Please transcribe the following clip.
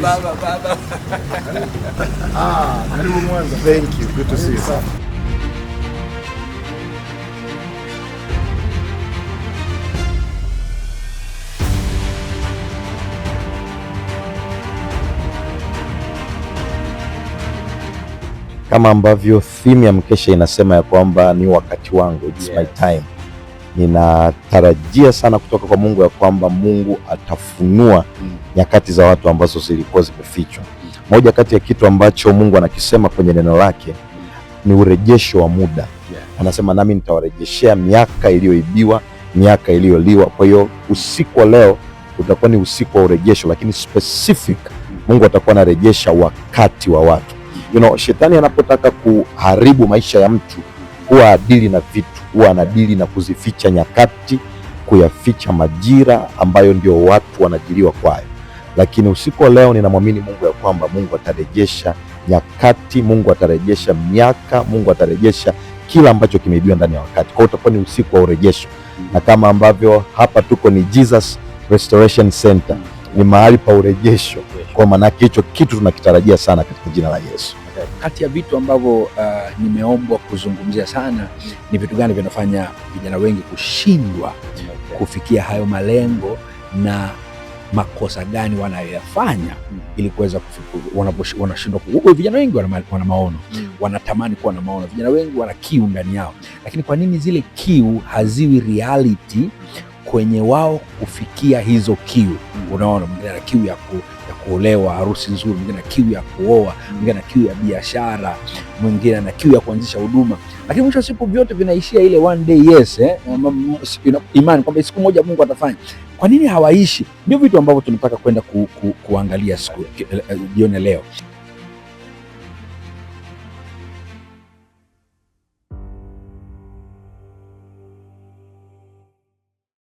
baba. Karibu Mwanza. Thank you. Good to see you. Kama ambavyo theme ya mkesha inasema ya kwamba ni wakati wangu, it's my time. Ninatarajia sana kutoka kwa Mungu ya kwamba Mungu atafunua nyakati za watu ambazo zilikuwa zimefichwa. Moja kati ya kitu ambacho Mungu anakisema kwenye neno lake ni urejesho wa muda. Anasema nami nitawarejeshea miaka iliyoibiwa, miaka iliyoliwa. Kwa hiyo usiku wa leo utakuwa ni usiku wa urejesho, lakini specific Mungu atakuwa anarejesha wakati wa watu. Shetani anapotaka kuharibu maisha ya mtu huwa adili na vitu, huwa anadili na kuzificha nyakati, kuyaficha majira ambayo ndio watu wanajiliwa kwayo. Lakini usiku wa leo ninamwamini Mungu ya kwamba Mungu atarejesha nyakati, Mungu atarejesha miaka, Mungu atarejesha kila ambacho kimeibiwa ndani ya wakati. Kwa hiyo utakuwa ni usiku wa urejesho. Na kama ambavyo hapa tuko ni Jesus Restoration Center, ni mahali pa urejesho. Kwa maana hicho kitu tunakitarajia sana katika jina la Yesu. Kati ya vitu ambavyo nimeombwa kuzungumzia sana ni vitu gani vinafanya vijana wengi kushindwa kufikia hayo malengo, na makosa gani wanayoyafanya ili kuweza wanashindwa. Vijana wengi wana maono, wanatamani kuwa na maono. Vijana wengi wana kiu ndani yao, lakini kwa nini zile kiu haziwi reality kwenye wao kufikia hizo kiu? Unaona, mwingine ana kiu ya kuolewa, harusi nzuri, mwingine ana kiu ya kuoa, mwingine ana kiu ya biashara, mwingine ana kiu ya kuanzisha huduma, lakini mwisho wa siku vyote vinaishia ile one day yes, imani kwamba siku moja Mungu atafanya. Kwa nini hawaishi? Ndio vitu ambavyo tunataka kwenda kuangalia siku jioni leo.